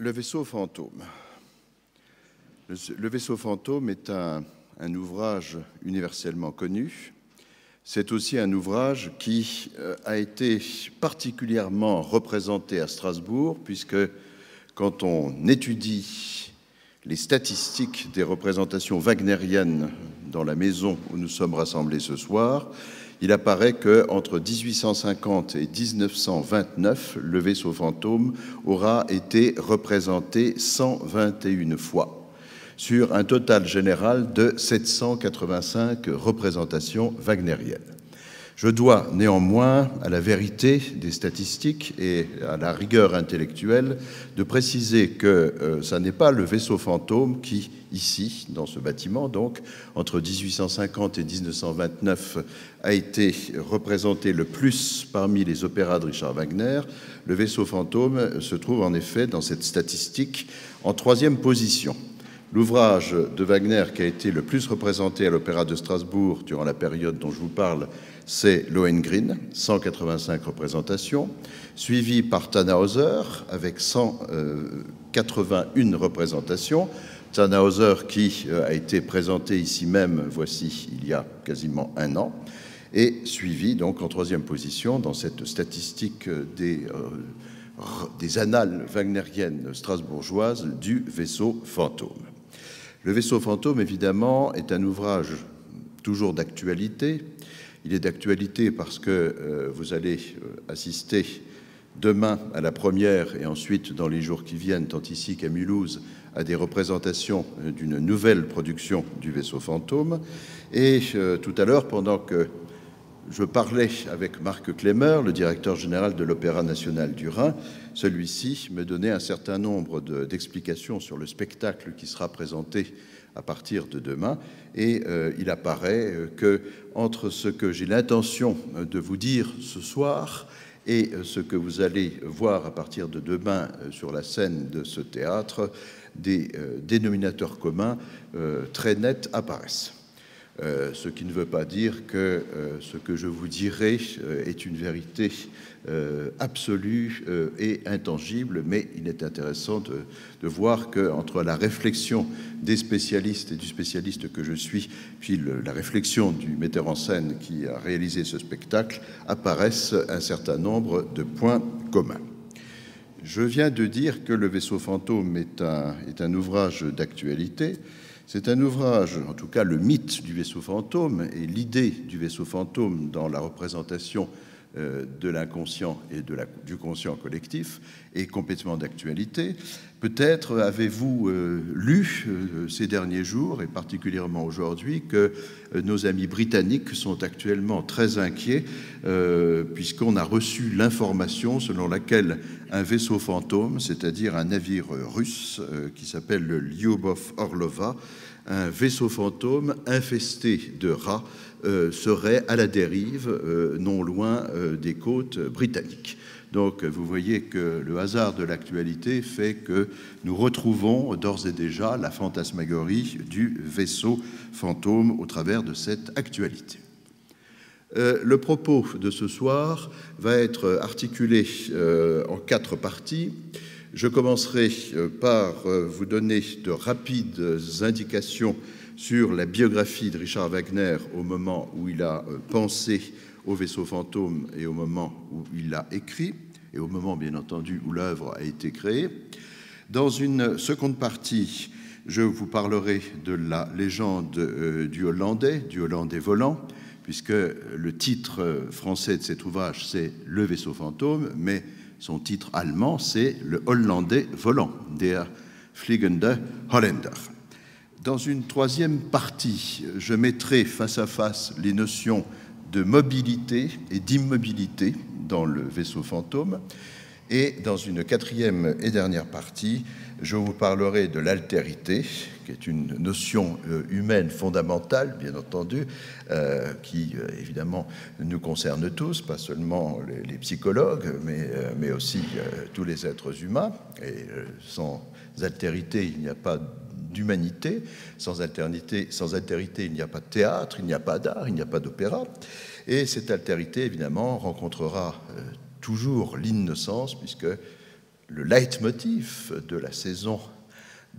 Le vaisseau fantôme. Le vaisseau fantôme est un ouvrage universellement connu. C'est aussi un ouvrage qui a été particulièrement représenté à Strasbourg, puisque quand on étudie les statistiques des représentations wagnériennes dans la maison où nous sommes rassemblés ce soir, il apparaît qu'entre 1850 et 1929, le vaisseau fantôme aura été représenté 121 fois, sur un total général de 785 représentations wagnériennes. Je dois néanmoins à la vérité des statistiques et à la rigueur intellectuelle de préciser que ça n'est pas le vaisseau fantôme qui, ici, dans ce bâtiment, donc, entre 1850 et 1929, a été représenté le plus parmi les opéras de Richard Wagner. Le vaisseau fantôme se trouve en effet dans cette statistique en troisième position. L'ouvrage de Wagner qui a été le plus représenté à l'Opéra de Strasbourg durant la période dont je vous parle, c'est Lohengrin, 185 représentations, suivi par Tannhäuser avec 181 représentations. Tannhäuser qui a été présenté ici même, voici, il y a quasiment un an, et suivi donc en troisième position dans cette statistique des annales wagnériennes strasbourgeoises du vaisseau fantôme. Le vaisseau fantôme, évidemment, est un ouvrage toujours d'actualité. Il est d'actualité parce que vous allez assister demain à la première et ensuite dans les jours qui viennent, tant ici qu'à Mulhouse, à des représentations d'une nouvelle production du vaisseau fantôme. Et tout à l'heure, pendant que je parlais avec Marc Klemmer, le directeur général de l'Opéra national du Rhin, celui-ci me donnait un certain nombre d'explications sur le spectacle qui sera présenté à partir de demain. Et il apparaît que entre ce que j'ai l'intention de vous dire ce soir et ce que vous allez voir à partir de demain sur la scène de ce théâtre, des dénominateurs communs très nets apparaissent. Ce qui ne veut pas dire que ce que je vous dirai est une vérité absolue et intangible, mais il est intéressant de voir qu'entre la réflexion des spécialistes et du spécialiste que je suis, puis la réflexion du metteur en scène qui a réalisé ce spectacle, apparaissent un certain nombre de points communs. Je viens de dire que Le vaisseau fantôme est un ouvrage d'actualité. C'est un ouvrage, en tout cas le mythe du vaisseau fantôme et l'idée du vaisseau fantôme dans la représentation de l'inconscient et du conscient collectif est complètement d'actualité. Peut-être avez-vous lu ces derniers jours, et particulièrement aujourd'hui, que nos amis britanniques sont actuellement très inquiets puisqu'on a reçu l'information selon laquelle un vaisseau fantôme, c'est-à-dire un navire russe qui s'appelle le Lyubov Orlova, un vaisseau fantôme infesté de rats, serait à la dérive non loin des côtes britanniques. Donc vous voyez que le hasard de l'actualité fait que nous retrouvons d'ores et déjà la fantasmagorie du vaisseau fantôme au travers de cette actualité. Le propos de ce soir va être articulé en 4 parties. Je commencerai par vous donner de rapides indications sur la biographie de Richard Wagner au moment où il a pensé au vaisseau fantôme et au moment où il l'a écrit, et au moment, bien entendu, où l'œuvre a été créée. Dans une seconde partie, je vous parlerai de la légende du Hollandais volant, puisque le titre français de cet ouvrage, c'est Le vaisseau fantôme, mais son titre allemand, c'est Le Hollandais volant, Der Fliegende Holländer. Dans une troisième partie, je mettrai face à face les notions de mobilité et d'immobilité dans le vaisseau fantôme. Et dans une quatrième et dernière partie, je vous parlerai de l'altérité, qui est une notion humaine fondamentale, bien entendu, qui évidemment nous concerne tous, pas seulement les psychologues, mais aussi tous les êtres humains. Et sans altérité, il n'y a pas d'humanité. Sans altérité, il n'y a pas de théâtre, il n'y a pas d'art, il n'y a pas d'opéra. Et cette altérité, évidemment, rencontrera toujours l'innocence, puisque le leitmotiv de la saison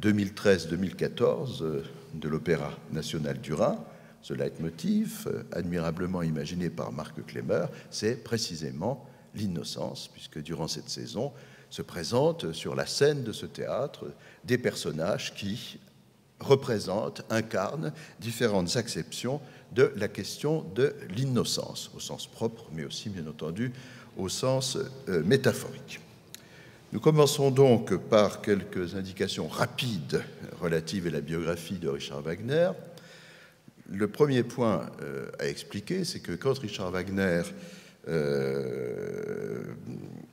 2013-2014 de l'Opéra national du Rhin. Ce leitmotiv, admirablement imaginé par Marc Klemmer, c'est précisément l'innocence, puisque durant cette saison se présentent sur la scène de ce théâtre des personnages qui représentent, incarnent différentes acceptions de la question de l'innocence, au sens propre, mais aussi, bien entendu, au sens métaphorique. Nous commençons donc par quelques indications rapides relatives à la biographie de Richard Wagner. Le premier point à expliquer, c'est que quand Richard Wagner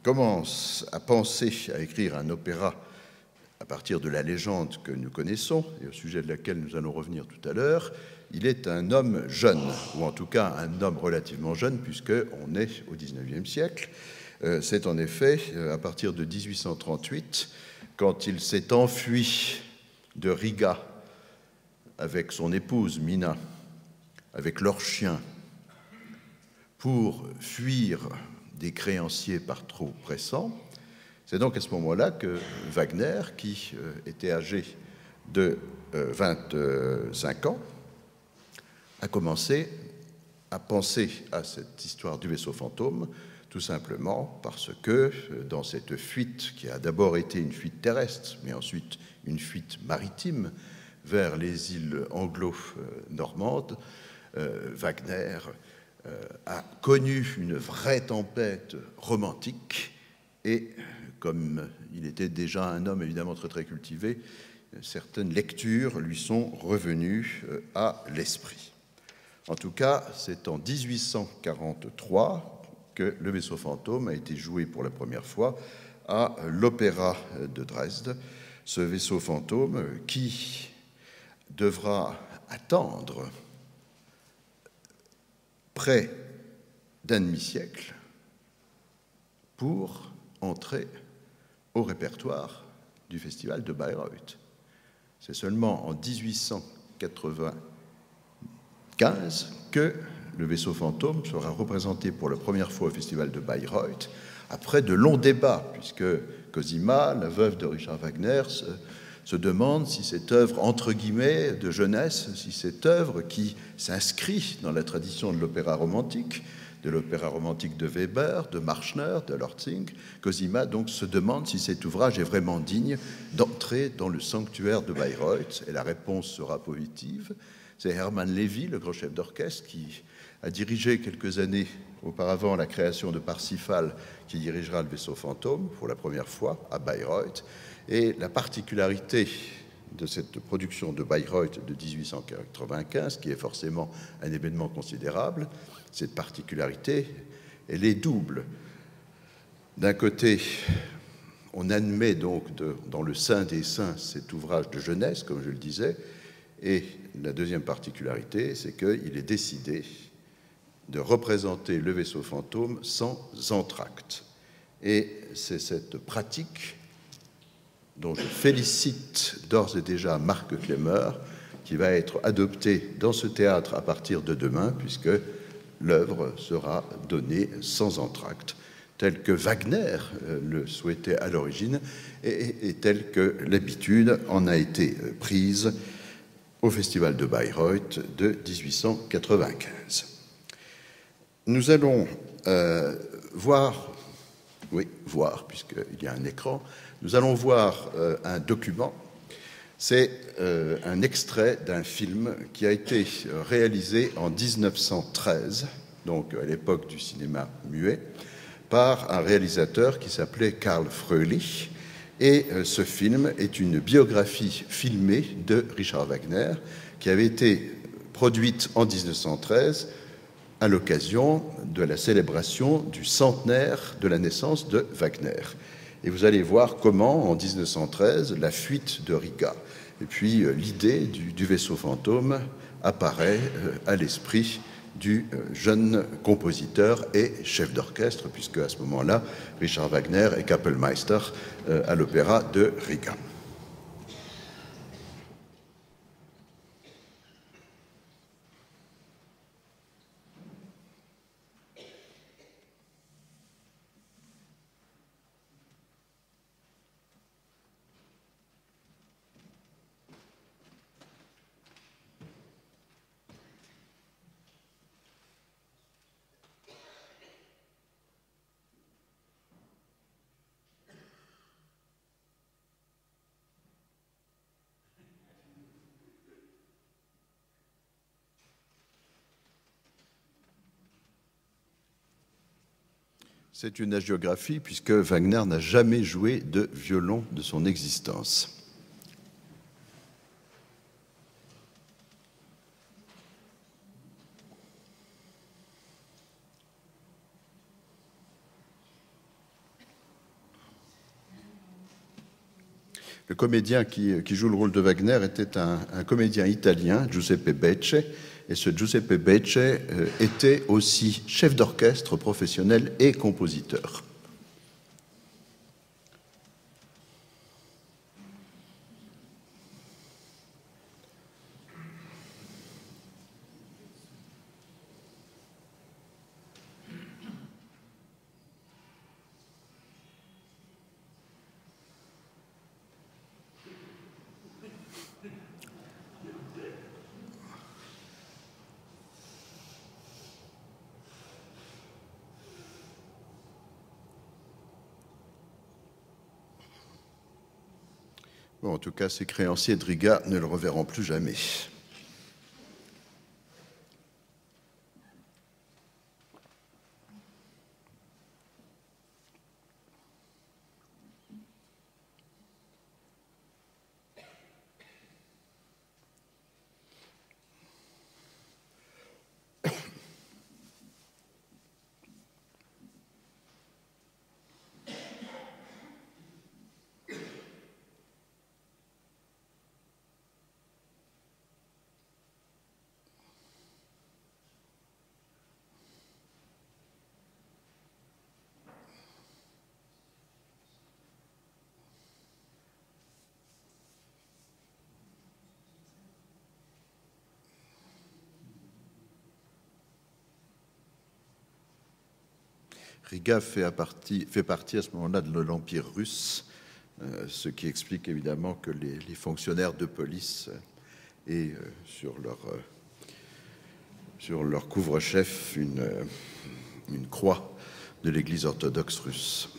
commence à penser à écrire un opéra à partir de la légende que nous connaissons et au sujet de laquelle nous allons revenir tout à l'heure, il est un homme jeune, ou en tout cas un homme relativement jeune, puisqu'on est au XIXe siècle. C'est en effet à partir de 1838, quand il s'est enfui de Riga avec son épouse Mina, avec leur chien, pour fuir des créanciers par trop pressants. C'est donc à ce moment-là que Wagner, qui était âgé de 25 ans, a commencé à penser à cette histoire du vaisseau fantôme, tout simplement parce que dans cette fuite, qui a d'abord été une fuite terrestre, mais ensuite une fuite maritime vers les îles anglo-normandes, Wagner a connu une vraie tempête romantique et, comme il était déjà un homme évidemment très très cultivé, certaines lectures lui sont revenues à l'esprit. En tout cas, c'est en 1843 que le vaisseau fantôme a été joué pour la première fois à l'Opéra de Dresde. Ce vaisseau fantôme qui devra attendre près d'un demi-siècle pour entrer au répertoire du festival de Bayreuth. C'est seulement en 1895 que le vaisseau fantôme sera représenté pour la première fois au festival de Bayreuth, après de longs débats, puisque Cosima, la veuve de Richard Wagner, se demande si cette œuvre, entre guillemets, de jeunesse, si cette œuvre qui s'inscrit dans la tradition de l'opéra romantique de Weber, de Marschner, de Lortzing, Cosima donc se demande si cet ouvrage est vraiment digne d'entrer dans le sanctuaire de Bayreuth, et la réponse sera positive. C'est Hermann Lévy, le grand chef d'orchestre, qui a dirigé quelques années auparavant la création de Parsifal, qui dirigera le vaisseau fantôme pour la première fois à Bayreuth. Et la particularité de cette production de Bayreuth de 1895, qui est forcément un événement considérable, cette particularité, elle est double. D'un côté, on admet donc dans le Saint des Saints cet ouvrage de jeunesse, comme je le disais, et la deuxième particularité, c'est qu'il est décidé de représenter le vaisseau fantôme sans entracte. Et c'est cette pratique dont je félicite d'ores et déjà Marc Klemmer, qui va être adoptée dans ce théâtre à partir de demain, puisque l'œuvre sera donnée sans entracte, tel que Wagner le souhaitait à l'origine et tel que l'habitude en a été prise au Festival de Bayreuth de 1895. Nous allons voir, puisqu'il y a un écran, nous allons voir un document. C'est un extrait d'un film qui a été réalisé en 1913, donc à l'époque du cinéma muet, par un réalisateur qui s'appelait Karl Fröhlich. Et ce film est une biographie filmée de Richard Wagner qui avait été produite en 1913 à l'occasion de la célébration du centenaire de la naissance de Wagner. Et vous allez voir comment, en 1913, la fuite de Riga et puis l'idée du vaisseau fantôme apparaît à l'esprit du jeune compositeur et chef d'orchestre, puisque à ce moment-là, Richard Wagner est Kapellmeister à l'opéra de Riga. C'est une hagiographie puisque Wagner n'a jamais joué de violon de son existence. Le comédien qui joue le rôle de Wagner était un comédien italien, Giuseppe Becce, et ce Giuseppe Becce était aussi chef d'orchestre professionnel et compositeur. Bon, en tout cas, ses créanciers de Riga ne le reverront plus jamais. Riga fait partie à ce moment-là de l'Empire russe, ce qui explique évidemment que les fonctionnaires de police aient sur leur couvre-chef une croix de l'Église orthodoxe russe.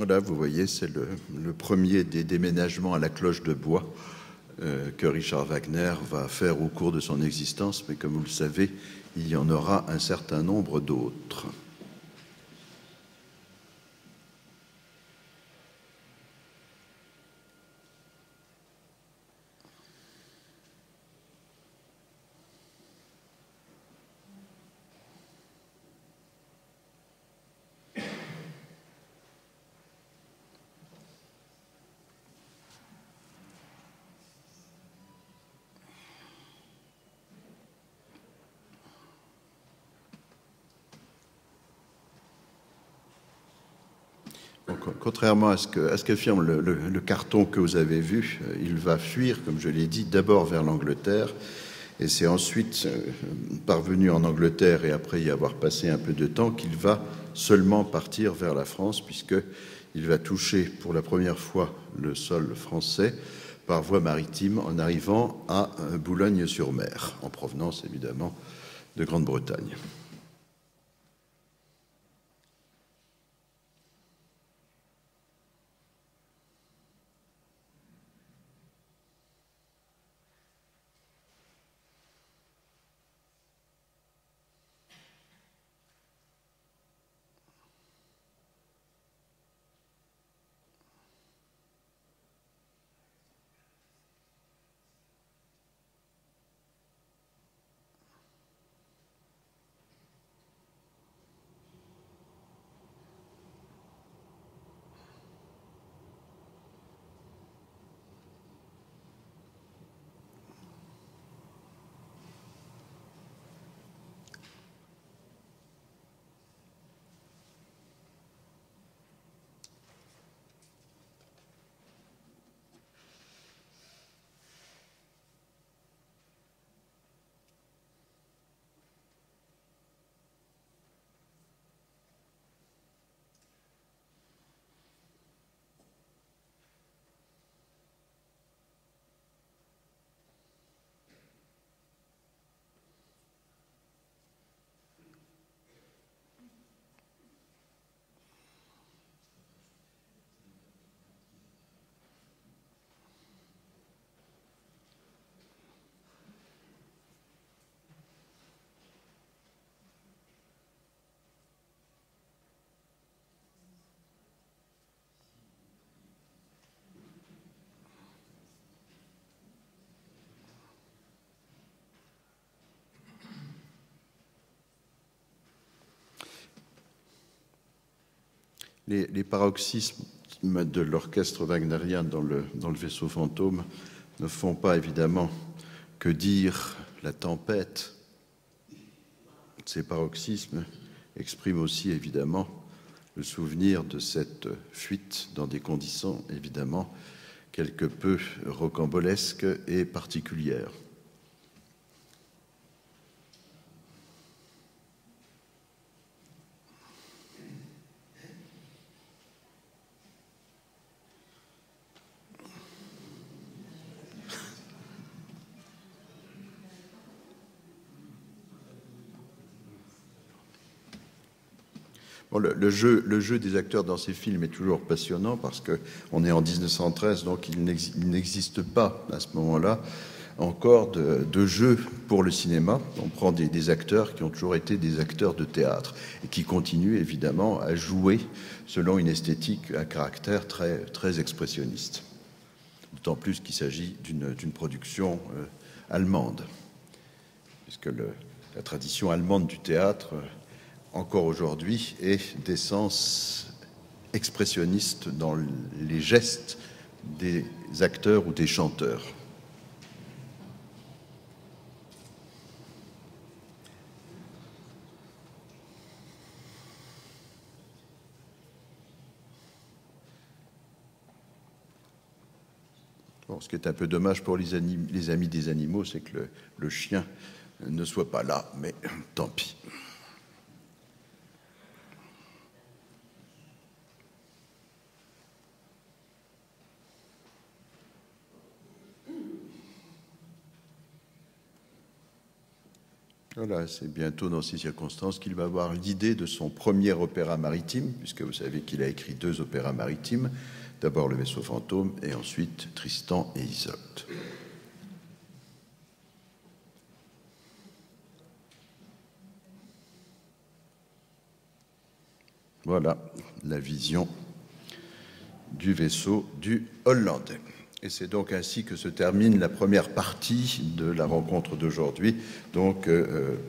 Là, vous voyez, c'est le premier des déménagements à la cloche de bois que Richard Wagner va faire au cours de son existence, mais comme vous le savez, il y en aura un certain nombre d'autres. Donc, contrairement à ce qu'affirme le carton que vous avez vu, il va fuir, comme je l'ai dit, d'abord vers l'Angleterre, et c'est ensuite, parvenu en Angleterre et après y avoir passé un peu de temps, qu'il va seulement partir vers la France, puisqu'il va toucher pour la première fois le sol français par voie maritime en arrivant à Boulogne-sur-Mer, en provenance évidemment de Grande-Bretagne. Les paroxysmes de l'orchestre wagnérien dans le vaisseau fantôme ne font pas évidemment que dire la tempête. Ces paroxysmes expriment aussi évidemment le souvenir de cette fuite dans des conditions évidemment quelque peu rocambolesques et particulières. Bon, le jeu des acteurs dans ces films est toujours passionnant parce qu'on est en 1913, donc il n'existe pas à ce moment-là encore de jeu pour le cinéma. On prend des acteurs qui ont toujours été des acteurs de théâtre et qui continuent évidemment à jouer selon une esthétique à caractère très, très expressionniste. D'autant plus qu'il s'agit d'une production allemande, puisque la tradition allemande du théâtre encore aujourd'hui, est d'essence expressionniste dans les gestes des acteurs ou des chanteurs. Bon, ce qui est un peu dommage pour les amis des animaux, c'est que le chien ne soit pas là, mais tant pis. Voilà, c'est bientôt dans ces circonstances qu'il va avoir l'idée de son premier opéra maritime, puisque vous savez qu'il a écrit 2 opéras maritimes, d'abord Le Vaisseau fantôme et ensuite Tristan et Isolde. Voilà la vision du vaisseau du Hollandais. Et c'est donc ainsi que se termine la première partie de la rencontre d'aujourd'hui, donc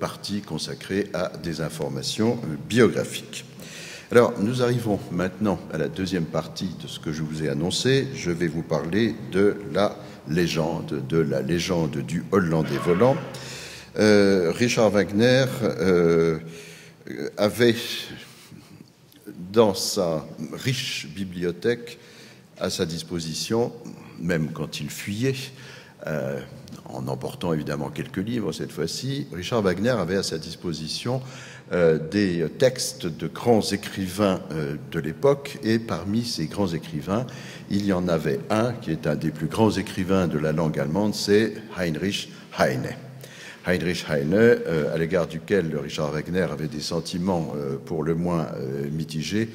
partie consacrée à des informations biographiques. Alors, nous arrivons maintenant à la deuxième partie de ce que je vous ai annoncé. Je vais vous parler de la légende du Hollandais volant. Richard Wagner avait dans sa riche bibliothèque à sa disposition, même quand il fuyait, en emportant évidemment quelques livres cette fois-ci, Richard Wagner avait à sa disposition des textes de grands écrivains de l'époque, et parmi ces grands écrivains, il y en avait un qui est un des plus grands écrivains de la langue allemande, c'est Heinrich Heine. Heinrich Heine, à l'égard duquel Richard Wagner avait des sentiments pour le moins mitigés,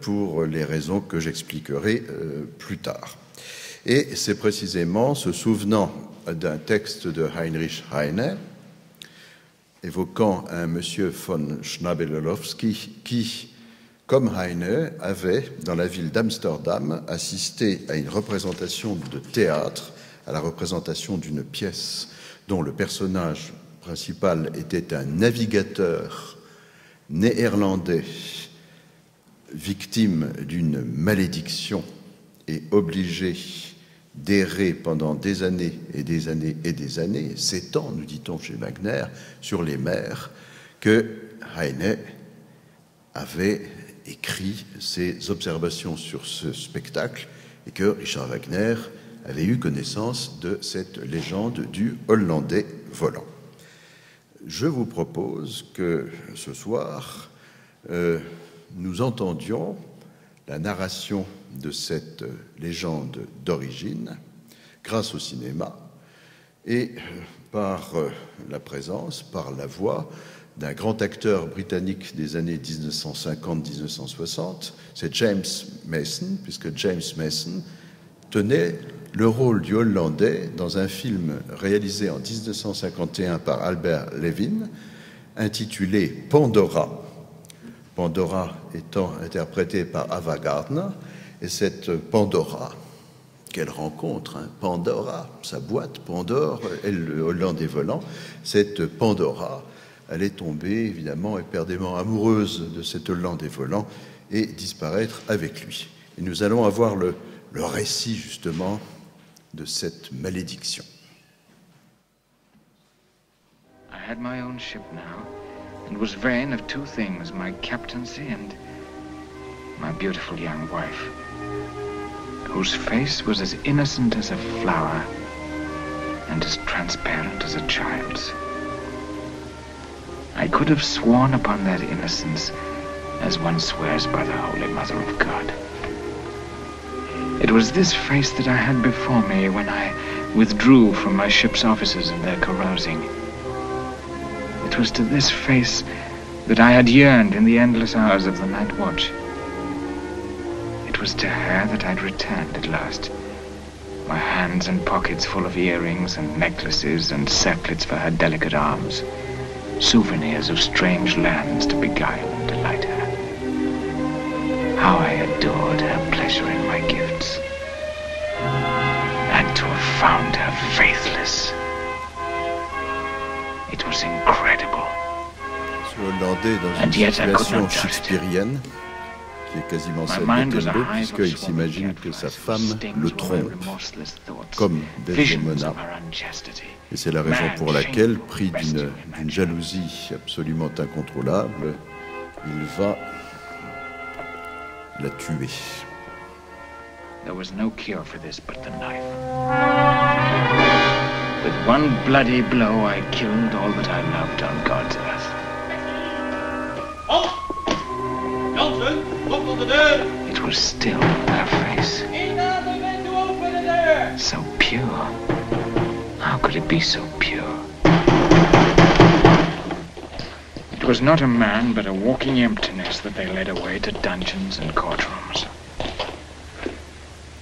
pour les raisons que j'expliquerai plus tard. Et c'est précisément se souvenant d'un texte de Heinrich Heine, évoquant un monsieur von Schnabelowski qui, comme Heine, avait, dans la ville d'Amsterdam, assisté à une représentation de théâtre, à la représentation d'une pièce dont le personnage principal était un navigateur néerlandais victime d'une malédiction et obligé d'errer pendant des années et des années et des années, 7 ans, nous dit-on chez Wagner, sur les mers, que Heine avait écrit ses observations sur ce spectacle et que Richard Wagner avait eu connaissance de cette légende du Hollandais volant. Je vous propose que ce soir, nous entendions la narration de cette légende d'origine grâce au cinéma et par la présence, par la voix d'un grand acteur britannique des années 1950-1960, c'est James Mason, puisque James Mason tenait le rôle du Hollandais dans un film réalisé en 1951 par Albert Levin, intitulé Pandora. Pandora étant interprétée par Ava Gardner, et cette Pandora, quelle rencontre, hein, Pandora, sa boîte, Pandore, elle, le Hollandais volant, cette Pandora allait tomber évidemment éperdument amoureuse de cet Hollandais volant et disparaître avec lui. Et nous allons avoir le récit justement de cette malédiction. I had my own ship now, and was vain of two things, my captaincy and my beautiful young wife, whose face was as innocent as a flower and as transparent as a child's. I could have sworn upon that innocence as one swears by the Holy Mother of God. It was this face that I had before me when I withdrew from my ship's officers and their carousing. It was to this face that I had yearned in the endless hours of the night watch. It was to her that I'd returned at last, my hands and pockets full of earrings and necklaces and circlets for her delicate arms, souvenirs of strange lands to beguile and delight her. How I adored her pleasure in my gifts, and to have found her faithless. It was incredible. Ce Hollandais dans une situation shakespearienne qui est quasiment celle d'Othello, puisqu'il s'imagine que sa femme le trompe, comme Desdemona. Et c'est la raison pour laquelle, pris d'une jalousie absolument incontrôlable, il va la tuer. There was no cure for this but the knife. With one bloody blow, I killed all that I loved on God's earth. Halt! Jansen, open de deur! It was still her face. So pure. How could it be so pure? It was not a man, but a walking emptiness that they led away to dungeons and courtrooms.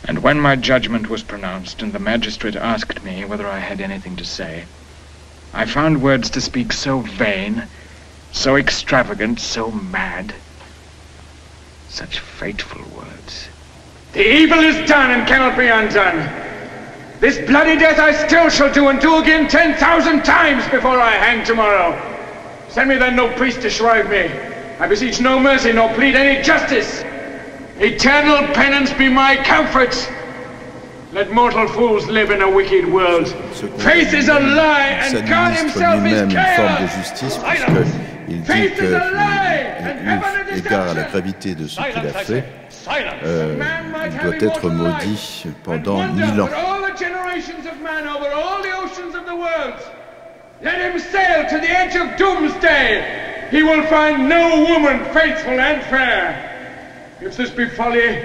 And when my judgment was pronounced and the magistrate asked me whether I had anything to say, I found words to speak so vain, so extravagant, so mad. Such fateful words. The evil is done and cannot be undone. This bloody death I still shall do, and do again 10,000 times before I hang tomorrow. Send me then no priest to shrive me. I beseech no mercy, nor plead any justice. Eternal penance be my comfort. Let mortal fools live in a wicked world. Faith is a lie, and God himself is chaos. Il dit que, eu égard à la gravité de ce qu'il a fait, il doit être maudit pendant 1000 ans. Let him sail to the edge of doomsday. He will find no woman faithful and fair. If this be folly,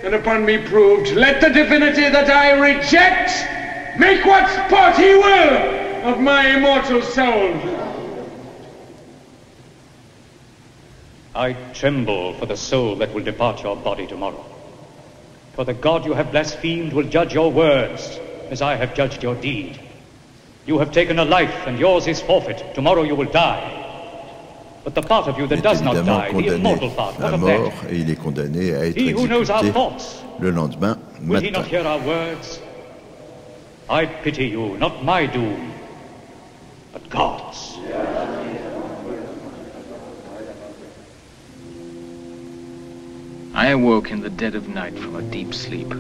then upon me proved, let the divinity that I reject make what sport he will of my immortal soul. I tremble for the soul that will depart your body tomorrow. For the God you have blasphemed will judge your words, as I have judged your deed. You have taken a life, and yours is forfeit. Tomorrow you will die. But the part of you that does not die, the immortal part, what of that? Et il est condamné à être He who knows our exécuté thoughts, le lendemain will he matin. not hear our words? I pity you, not my doom, but God's. I awoke in the dead of night from a deep sleep.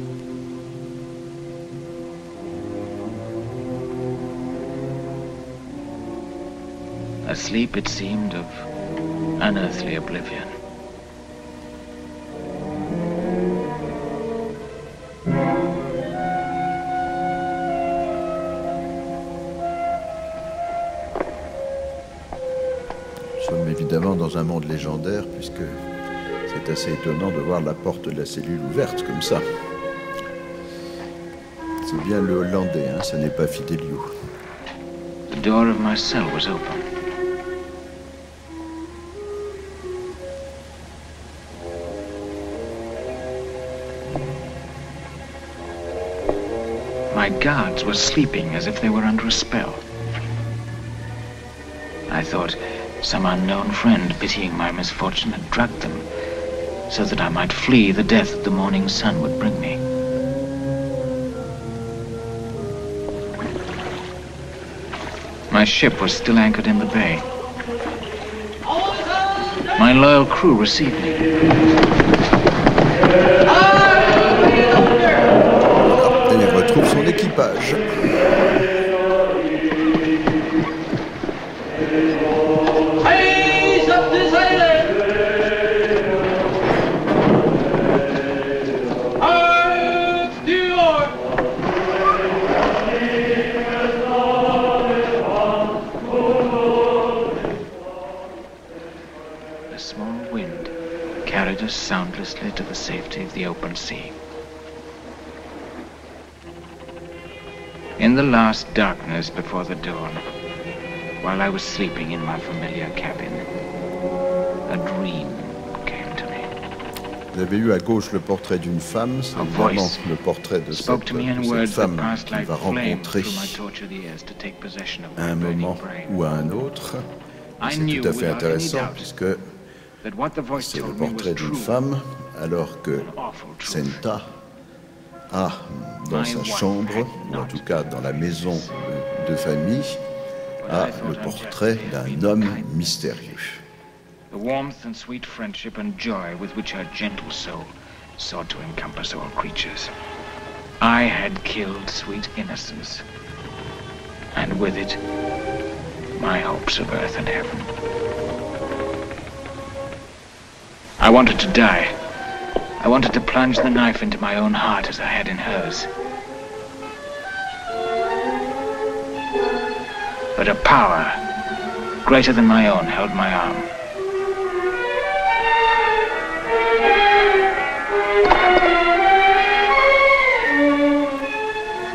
A sleep, it seemed, of unearthly oblivion. Nous sommes évidemment dans un monde légendaire, puisque c'est assez étonnant de voir la porte de la cellule ouverte comme ça. C'est bien le Hollandais, hein, ce n'est pas Fidelio. The door of my cell was open. My guards were sleeping as if they were under a spell. I thought some unknown friend, pitying my misfortune, had drugged them, so that I might flee the death that the morning sun would bring me. My ship was still anchored in the bay. My loyal crew received me. Et il retrouve son équipage. Raise up this island! Arms New York! A small wind carried us soundlessly to the safety of the open sea. In the last darkness before the dawn, while I was sleeping in my familiar cabin, a dream came to me. Vous avez eu à gauche le portrait d'une femme, c'est évidemment le portrait de cette femme qu'il va rencontrer à un moment ou à un autre. C'est tout à fait intéressant puisque c'est le portrait d'une femme alors que Senta a dans sa chambre, ou en tout cas dans la maison de famille, a le portrait d'un homme mystérieux. The warmth and sweet friendship and joy with which her gentle soul sought to encompass all creatures. I had killed sweet innocence, and with it, my hopes of earth and heaven. I wanted to die. I wanted to plunge the knife into my own heart as I had in hers. But a power greater than my own held my arm.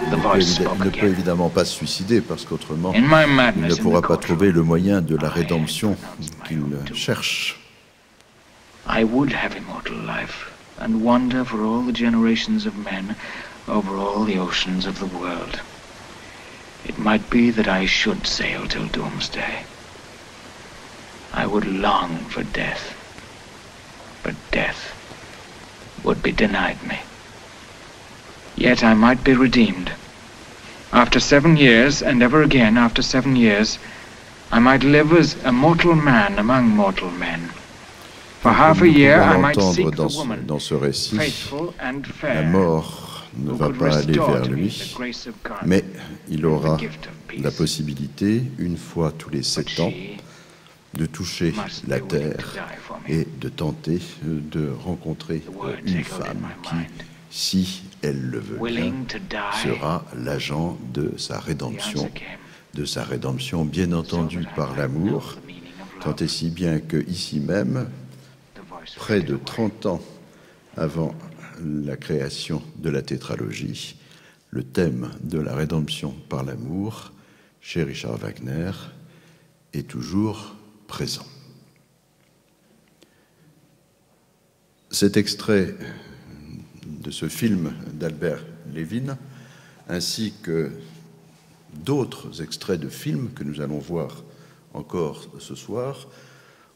Il ne peut évidemment pas se suicider parce qu'autrement il ne pourra pas trouver le moyen de la rédemption qu'il cherche. I would have immortal life and wander for all the generations of men over all the oceans of the world. It might be that I should sail till doomsday. I would long for death, but death would be denied me. Yet I might be redeemed. After 7 years, and ever again after 7 years, I might live as a mortal man among mortal men. For half a year, I might seek the woman, faithful and fair, la mort ne va pas aller vers lui, mais il aura la possibilité, une fois tous les 7 ans, de toucher la terre et de tenter de rencontrer une femme qui, si elle le veut bien, sera l'agent de sa rédemption bien entendu par l'amour, tant et si bien que ici même, près de 30 ans avant la création de la tétralogie, le thème de la rédemption par l'amour, chez Richard Wagner, est toujours présent. Cet extrait de ce film d'Albert Levin, ainsi que d'autres extraits de films que nous allons voir encore ce soir,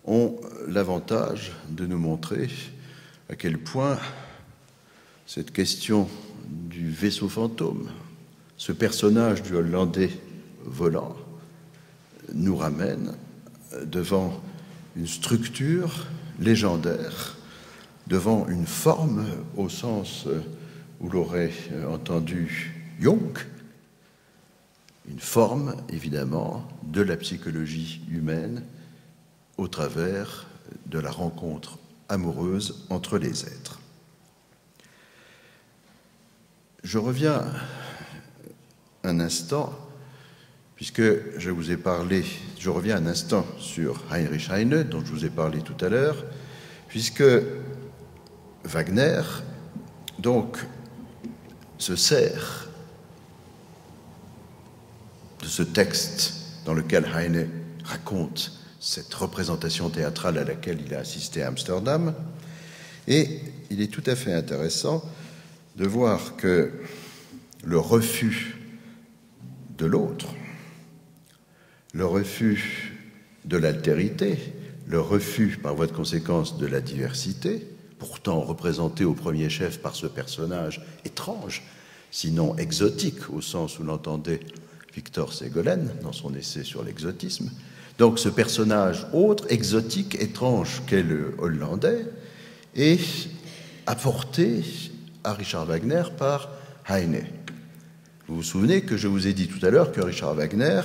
ont l'avantage de nous montrer à quel point cette question du vaisseau fantôme, ce personnage du Hollandais volant, nous ramène devant une structure légendaire, devant une forme au sens où l'aurait entendu Jung, une forme évidemment de la psychologie humaine au travers de la rencontre amoureuse entre les êtres. Je reviens un instant, puisque je vous ai parlé, je reviens un instant sur Heinrich Heine, dont je vous ai parlé tout à l'heure, puisque Wagner, donc, se sert de ce texte dans lequel Heine raconte cette représentation théâtrale à laquelle il a assisté à Amsterdam, et il est tout à fait intéressant de voir que le refus de l'autre, le refus de l'altérité, le refus par voie de conséquence de la diversité, pourtant représenté au premier chef par ce personnage étrange, sinon exotique au sens où l'entendait Victor Ségolène dans son essai sur l'exotisme, Donc ce personnage autre, exotique, étrange qu'est le Hollandais, est apporté à Richard Wagner par Heine. Vous vous souvenez que je vous ai dit tout à l'heure que Richard Wagner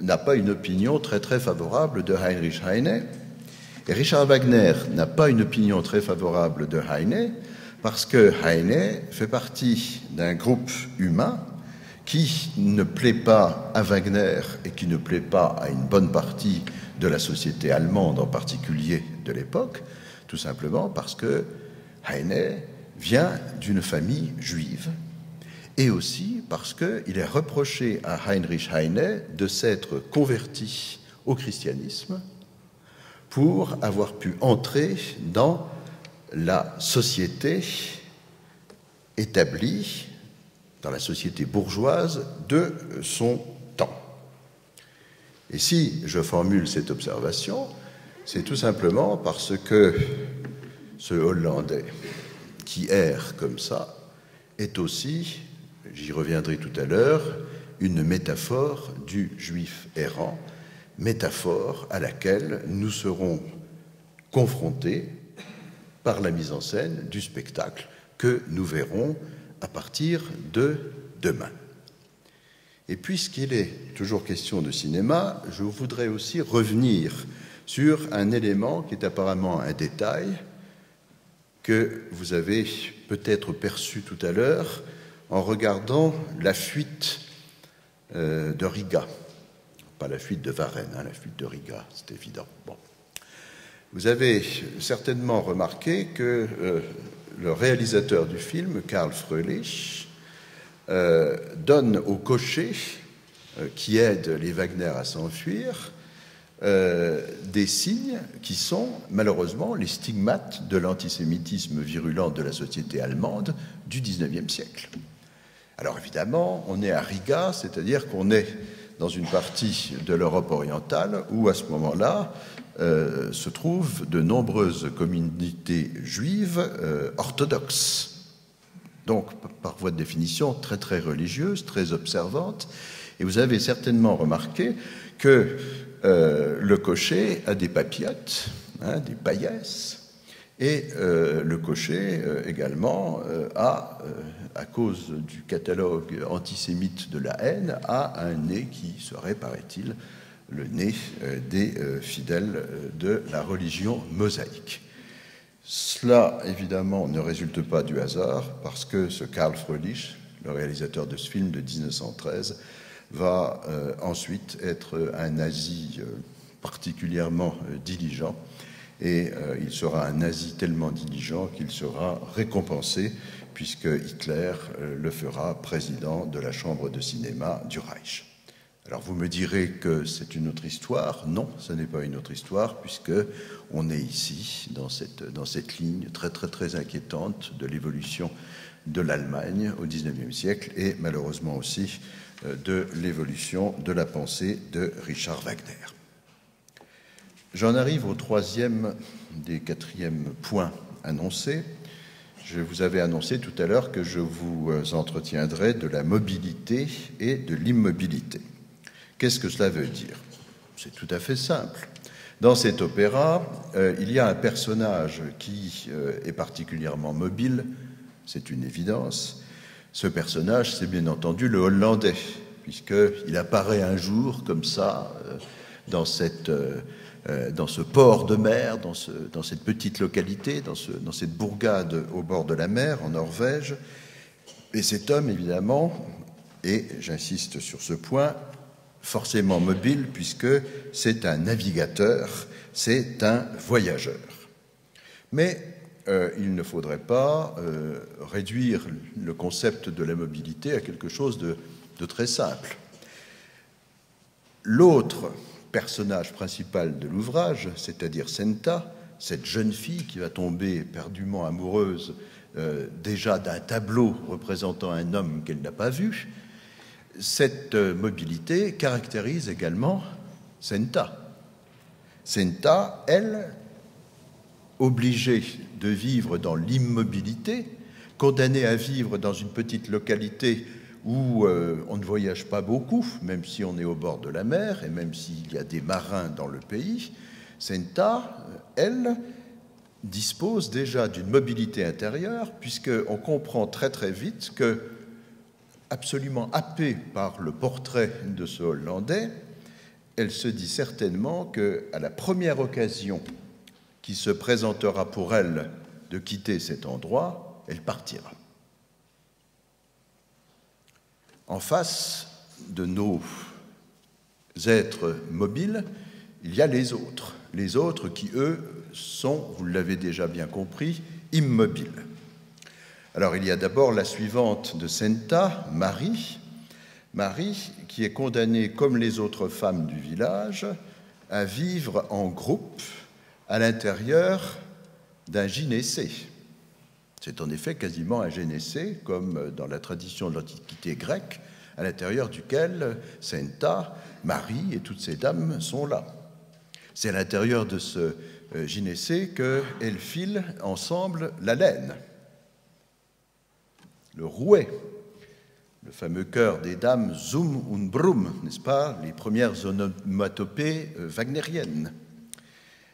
n'a pas une opinion très très favorable de Heinrich Heine. Et Richard Wagner n'a pas une opinion très favorable de Heine parce que Heine fait partie d'un groupe humain qui ne plaît pas à Wagner et qui ne plaît pas à une bonne partie de la société allemande, en particulier de l'époque, tout simplement parce que Heine vient d'une famille juive et aussi parce qu'il est reproché à Heinrich Heine de s'être converti au christianisme pour avoir pu entrer dans la société établie, dans la société bourgeoise de son temps. Et si je formule cette observation, c'est tout simplement parce que ce Hollandais qui erre comme ça est aussi, j'y reviendrai tout à l'heure, une métaphore du juif errant, métaphore à laquelle nous serons confrontés par la mise en scène du spectacle que nous verrons à partir de demain. Et puisqu'il est toujours question de cinéma, je voudrais aussi revenir sur un élément qui est apparemment un détail que vous avez peut-être perçu tout à l'heure en regardant la fuite de Riga. Pas la fuite de Varennes, la fuite de Riga, c'est évident. Bon. Vous avez certainement remarqué que le réalisateur du film, Karl Fröhlich, donne au cocher qui aide les Wagner à s'enfuir des signes qui sont malheureusement les stigmates de l'antisémitisme virulent de la société allemande du XIXe siècle. Alors évidemment, on est à Riga, c'est-à-dire qu'on est dans une partie de l'Europe orientale où à ce moment-là se trouvent de nombreuses communautés juives orthodoxes, donc par voie de définition très très religieuses, très observantes. Et vous avez certainement remarqué que le cocher a des papillotes, des paillesses, et le cocher également a, à cause du catalogue antisémite de la haine, a un nez qui serait, paraît-il, le nez des fidèles de la religion mosaïque. Cela, évidemment, ne résulte pas du hasard, parce que ce Karl Fröhlich, le réalisateur de ce film de 1913, va ensuite être un nazi particulièrement diligent, et il sera un nazi tellement diligent qu'il sera récompensé, puisque Hitler le fera président de la chambre de cinéma du Reich. Alors vous me direz que c'est une autre histoire. Non, ce n'est pas une autre histoire, puisque on est ici dans cette ligne très très très inquiétante de l'évolution de l'Allemagne au XIXe siècle et malheureusement aussi de l'évolution de la pensée de Richard Wagner. J'en arrive au troisième des quatrièmes points annoncés. Je vous avais annoncé tout à l'heure que je vous entretiendrai de la mobilité et de l'immobilité. Qu'est-ce que cela veut dire? C'est tout à fait simple. Dans cet opéra, il y a un personnage qui est particulièrement mobile, c'est une évidence. Ce personnage, c'est bien entendu le Hollandais, puisqu'il apparaît un jour comme ça dans ce port de mer, dans cette petite localité, dans cette bourgade au bord de la mer, en Norvège. Et cet homme, évidemment, et j'insiste sur ce point, forcément mobile, puisque c'est un navigateur, c'est un voyageur. Mais il ne faudrait pas réduire le concept de la mobilité à quelque chose de très simple. L'autre personnage principal de l'ouvrage, c'est-à-dire Senta, cette jeune fille qui va tomber éperdument amoureuse déjà d'un tableau représentant un homme qu'elle n'a pas vu, cette mobilité caractérise également Senta. Senta, elle, obligée de vivre dans l'immobilité, condamnée à vivre dans une petite localité où on ne voyage pas beaucoup, même si on est au bord de la mer et même s'il y a des marins dans le pays, Senta, elle, dispose déjà d'une mobilité intérieure, puisqu'on comprend très très vite que, absolument happée par le portrait de ce Hollandais, elle se dit certainement qu'à la première occasion qui se présentera pour elle de quitter cet endroit, elle partira. En face de nos êtres mobiles, il y a les autres qui, eux, sont, vous l'avez déjà bien compris, immobiles. Alors, il y a d'abord la suivante de Senta, Marie, qui est condamnée, comme les autres femmes du village, à vivre en groupe à l'intérieur d'un gynécée. C'est en effet quasiment un gynécée, comme dans la tradition de l'Antiquité grecque, à l'intérieur duquel Senta, Marie et toutes ces dames sont là. C'est à l'intérieur de ce gynécée qu'elles filent ensemble la laine, le rouet, le fameux chœur des dames Zum und Brum, n'est-ce pas, les premières onomatopées wagnériennes.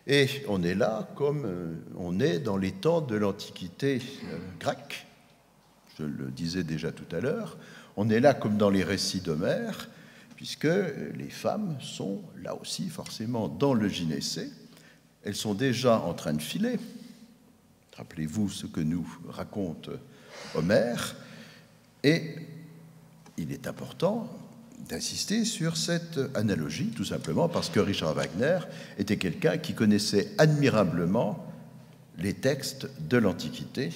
Et on est là comme on est dans les temps de l'Antiquité grecque, je le disais déjà tout à l'heure, on est là comme dans les récits d'Homère, puisque les femmes sont là aussi forcément dans le gynécée, elles sont déjà en train de filer. Rappelez-vous ce que nous raconte Homère, et il est important d'insister sur cette analogie, tout simplement parce que Richard Wagner était quelqu'un qui connaissait admirablement les textes de l'Antiquité,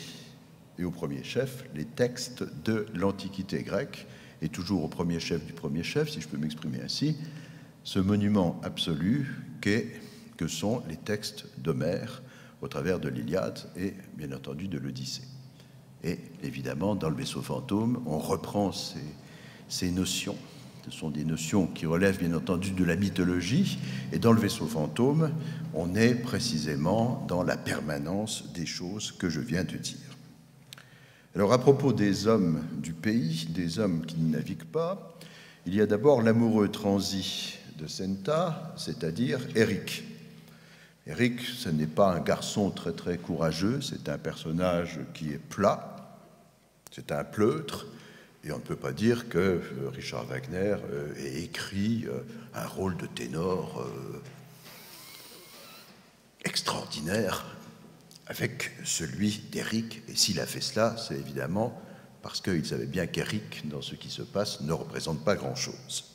et au premier chef, les textes de l'Antiquité grecque, et toujours au premier chef du premier chef, si je peux m'exprimer ainsi, ce monument absolu que sont les textes d'Homère au travers de l'Iliade et, bien entendu, de l'Odyssée. Et, évidemment, dans le vaisseau fantôme, on reprend ces notions. Ce sont des notions qui relèvent, bien entendu, de la mythologie. Et dans le vaisseau fantôme, on est précisément dans la permanence des choses que je viens de dire. Alors, à propos des hommes du pays, des hommes qui ne naviguent pas, il y a d'abord l'amoureux transi de Senta, c'est-à-dire Eric. Eric, ce n'est pas un garçon très très courageux, c'est un personnage qui est plat, c'est un pleutre, et on ne peut pas dire que Richard Wagner ait écrit un rôle de ténor extraordinaire avec celui d'Eric. Et s'il a fait cela, c'est évidemment parce qu'il savait bien qu'Eric, dans ce qui se passe, ne représente pas grand-chose.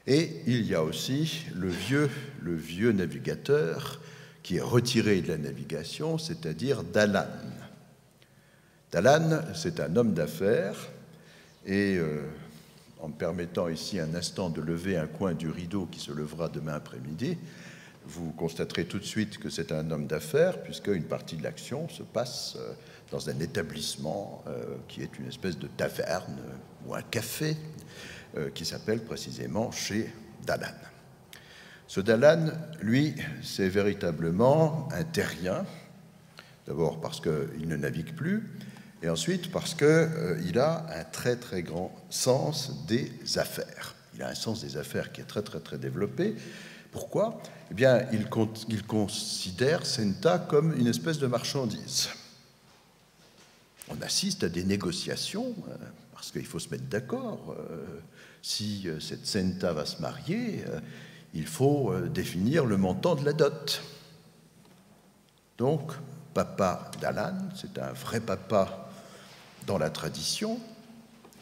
Et il y a aussi le vieux navigateur qui est retiré de la navigation, c'est-à-dire Dalan. Dalan, c'est un homme d'affaires, et en me permettant ici un instant de lever un coin du rideau qui se levera demain après-midi, vous constaterez tout de suite que c'est un homme d'affaires, puisqu'une partie de l'action se passe dans un établissement qui est une espèce de taverne ou un café qui s'appelle précisément chez Dalan. Ce Dalan, lui, c'est véritablement un terrien, d'abord parce qu'il ne navigue plus, et ensuite parce qu'il a un très très grand sens des affaires. Il a un sens des affaires qui est très très très développé. Pourquoi ? Eh bien, il considère Senta comme une espèce de marchandise. On assiste à des négociations, parce qu'il faut se mettre d'accord. Si cette Senta va se marier, il faut définir le montant de la dot. Donc, papa Dalan, c'est un vrai papa dans la tradition,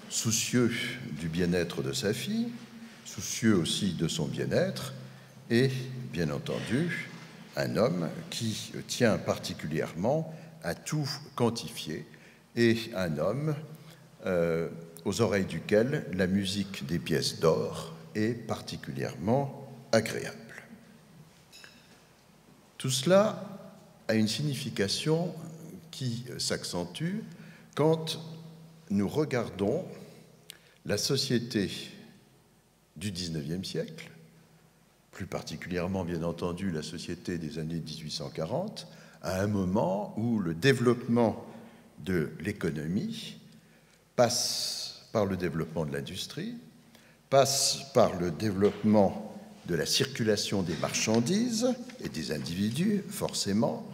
soucieux du bien-être de sa fille, soucieux aussi de son bien-être, et, bien entendu, un homme qui tient particulièrement à tout quantifier, et un homme aux oreilles duquel la musique des pièces d'or est particulièrement agréable. Tout cela a une signification qui s'accentue quand nous regardons la société du XIXe siècle, plus particulièrement, bien entendu, la société des années 1840, à un moment où le développement de l'économie passe par le développement de l'industrie, passe par le développement de la circulation des marchandises et des individus, forcément,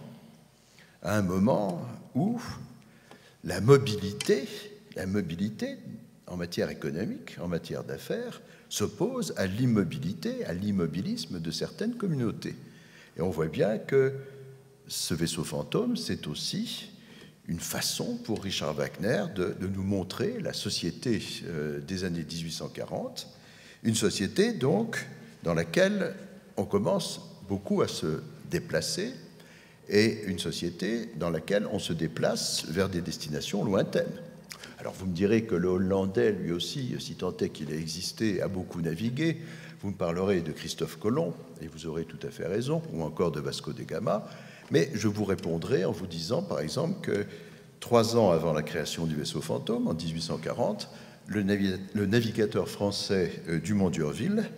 à un moment où la mobilité en matière économique, en matière d'affaires, s'oppose à l'immobilité, à l'immobilisme de certaines communautés. Et on voit bien que ce vaisseau fantôme, c'est aussi une façon pour Richard Wagner de nous montrer la société des années 1840, une société donc dans laquelle on commence beaucoup à se déplacer et une société dans laquelle on se déplace vers des destinations lointaines. Alors vous me direz que le Hollandais, lui aussi, si tant est qu'il ait existé, a beaucoup navigué. Vous me parlerez de Christophe Colomb, et vous aurez tout à fait raison, ou encore de Vasco de Gama, mais je vous répondrai en vous disant, par exemple, que 3 ans avant la création du vaisseau fantôme, en 1840, le navigateur français Dumont d'Urville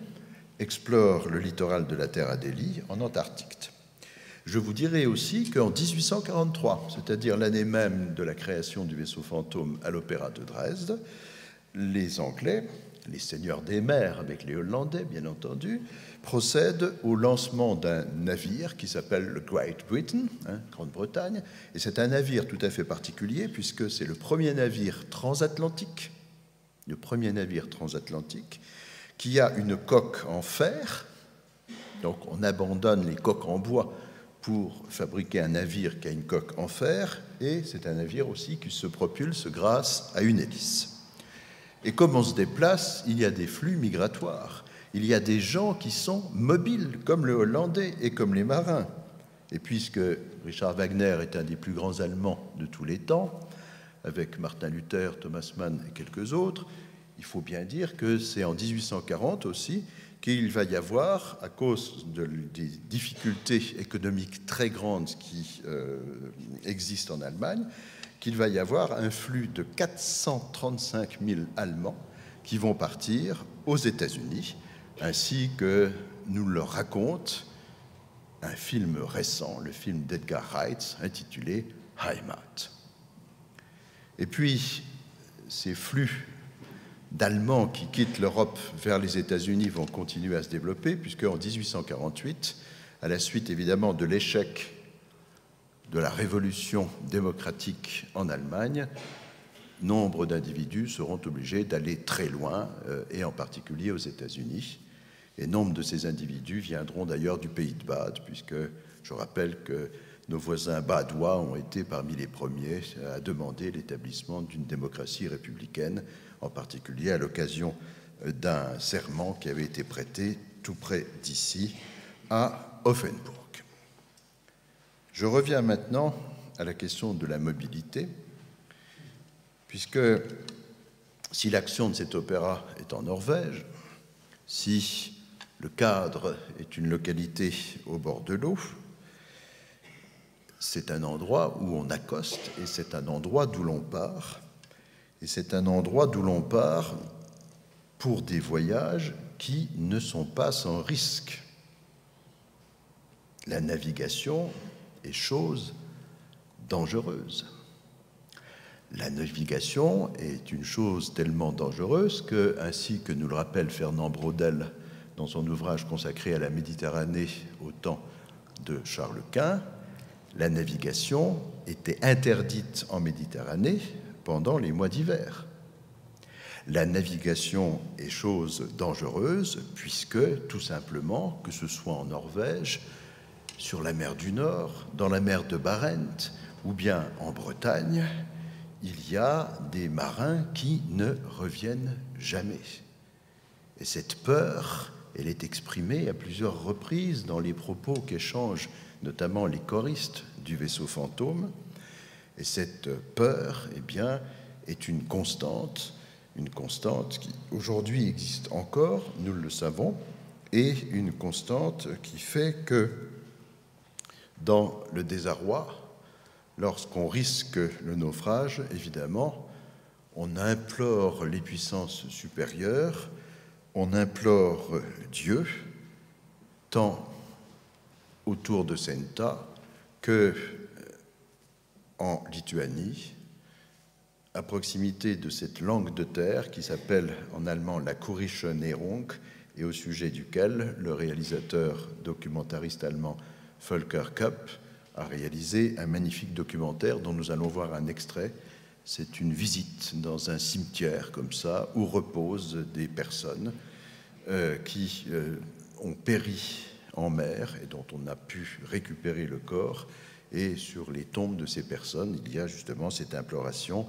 explore le littoral de la Terre Adélie en Antarctique. Je vous dirai aussi qu'en 1843, c'est-à-dire l'année même de la création du vaisseau fantôme à l'Opéra de Dresde, les Anglais, les seigneurs des mers avec les Hollandais, bien entendu, procèdent au lancement d'un navire qui s'appelle le Great Britain, Grande-Bretagne, et c'est un navire tout à fait particulier puisque c'est le premier navire transatlantique qui a une coque en fer. Donc on abandonne les coques en bois pour fabriquer un navire qui a une coque en fer, et c'est un navire aussi qui se propulse grâce à une hélice. Et comme on se déplace, il y a des flux migratoires. Il y a des gens qui sont mobiles, comme le Hollandais et comme les marins. Et puisque Richard Wagner est un des plus grands Allemands de tous les temps, avec Martin Luther, Thomas Mann et quelques autres, il faut bien dire que c'est en 1840 aussi qu'il va y avoir, à cause des difficultés économiques très grandes qui existent en Allemagne, qu'il va y avoir un flux de 435 000 Allemands qui vont partir aux États-Unis, ainsi que nous le raconte un film récent, le film d'Edgar Reitz, intitulé Heimat. Et puis, ces flux d'Allemands qui quittent l'Europe vers les États-Unis vont continuer à se développer, puisque en 1848, à la suite évidemment de l'échec de la révolution démocratique en Allemagne, nombre d'individus seront obligés d'aller très loin, et en particulier aux États-Unis. Et nombre de ces individus viendront d'ailleurs du pays de Bade, puisque je rappelle que nos voisins badois ont été parmi les premiers à demander l'établissement d'une démocratie républicaine, en particulier à l'occasion d'un serment qui avait été prêté tout près d'ici, à Offenburg. Je reviens maintenant à la question de la mobilité, puisque si l'action de cet opéra est en Norvège, si le cadre est une localité au bord de l'eau, c'est un endroit où on accoste et c'est un endroit d'où l'on part. Et c'est un endroit d'où l'on part pour des voyages qui ne sont pas sans risque. La navigation est chose dangereuse. La navigation est une chose tellement dangereuse que, ainsi que nous le rappelle Fernand Braudel dans son ouvrage consacré à la Méditerranée au temps de Charles Quint, la navigation était interdite en Méditerranée pendant les mois d'hiver. La navigation est chose dangereuse puisque, tout simplement, que ce soit en Norvège, sur la mer du Nord, dans la mer de Barents ou bien en Bretagne, il y a des marins qui ne reviennent jamais. Et cette peur, elle est exprimée à plusieurs reprises dans les propos qu'échangent notamment les choristes du vaisseau fantôme. Et cette peur, eh bien, est une constante qui aujourd'hui existe encore, nous le savons, et une constante qui fait que dans le désarroi, lorsqu'on risque le naufrage, évidemment, on implore les puissances supérieures, on implore Dieu, tant autour de Senta que en Lituanie, à proximité de cette langue de terre qui s'appelle en allemand la Kurische Nährung et au sujet duquel le réalisateur documentariste allemand Volker Kopp a réalisé un magnifique documentaire dont nous allons voir un extrait. C'est une visite dans un cimetière comme ça où reposent des personnes qui ont péri en mer et dont on a pu récupérer le corps. Et sur les tombes de ces personnes, il y a justement cette imploration: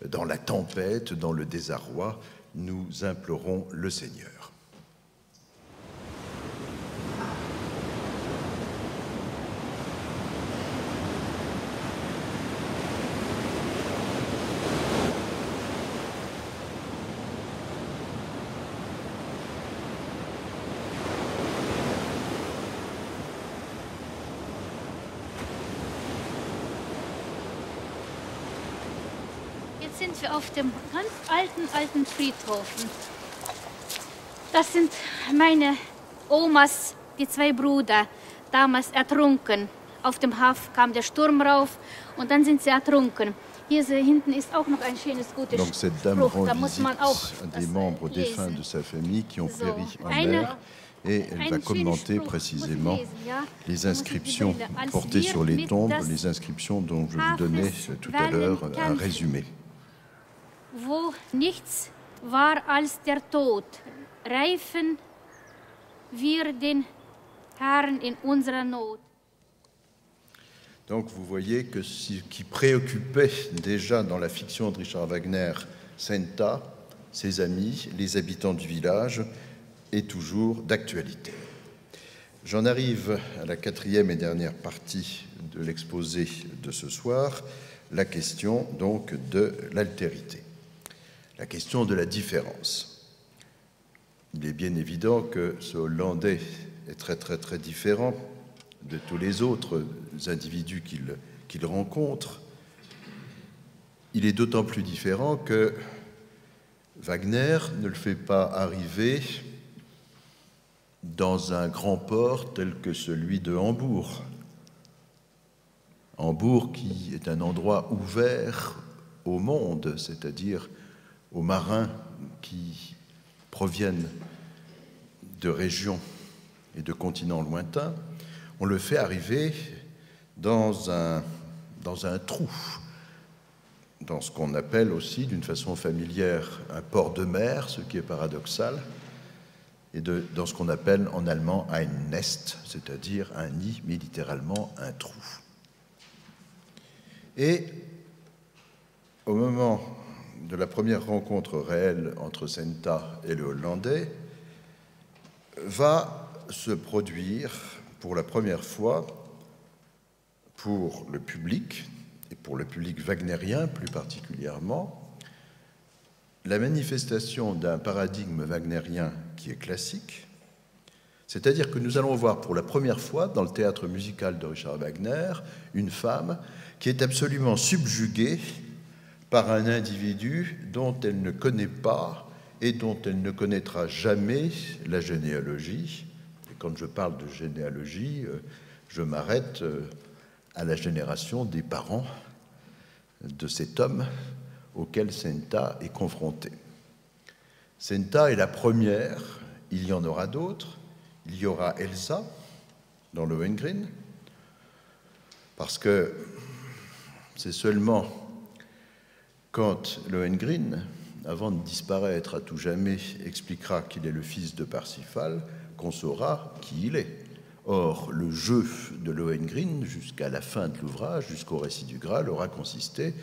dans la tempête, dans le désarroi, nous implorons le Seigneur. Jetzt sind wir auf dem ganz alten Friedhof. Das sind meine Omas, die zwei Brüder, damals ertrunken. Auf dem Haff kam der Sturm rauf und dann sind sie ertrunken. Hier hinten ist auch noch ein schönes, gutes Donc cette dame Spruch. Da rend muss visite man auch à des membres défunts de sa famille qui ont péri en mer, et elle va commenter précisément les inscriptions portées sur les tombes, les inscriptions dont je vous donnais tout à l'heure un résumé. Wo nichts war als der Tod, reifen wir den Herrn in unserer Not. Donc vous voyez que ce qui préoccupait déjà dans la fiction de Richard Wagner Senta, ses amis, les habitants du village, est toujours d'actualité. J'en arrive à la quatrième et dernière partie de l'exposé de ce soir, la question donc de l'altérité, la question de la différence. Il est bien évident que ce Hollandais est très différent de tous les autres individus qu'il rencontre. Il est d'autant plus différent que Wagner ne le fait pas arriver dans un grand port tel que celui de Hambourg. Hambourg qui est un endroit ouvert au monde, c'est-à-dire aux marins qui proviennent de régions et de continents lointains. On le fait arriver dans un trou, dans ce qu'on appelle aussi d'une façon familière un port de mer, ce qui est paradoxal, et dans ce qu'on appelle en allemand ein Nest, c'est-à-dire un nid, mais littéralement un trou. Et au moment de la première rencontre réelle entre Senta et le Hollandais, va se produire pour la première fois, pour le public, et pour le public wagnérien plus particulièrement, la manifestation d'un paradigme wagnérien qui est classique, c'est-à-dire que nous allons voir pour la première fois dans le théâtre musical de Richard Wagner une femme qui est absolument subjuguée par un individu dont elle ne connaît pas et dont elle ne connaîtra jamais la généalogie. Et quand je parle de généalogie, je m'arrête à la génération des parents de cet homme auquel Senta est confronté. Senta est la première, il y en aura d'autres. Il y aura Elsa dans Lohengrin, parce que c'est seulement quand Lohengrin, avant de disparaître à tout jamais, expliquera qu'il est le fils de Parsifal, qu'on saura qui il est. Or, le jeu de Lohengrin, jusqu'à la fin de l'ouvrage, jusqu'au récit du Graal, aura consisté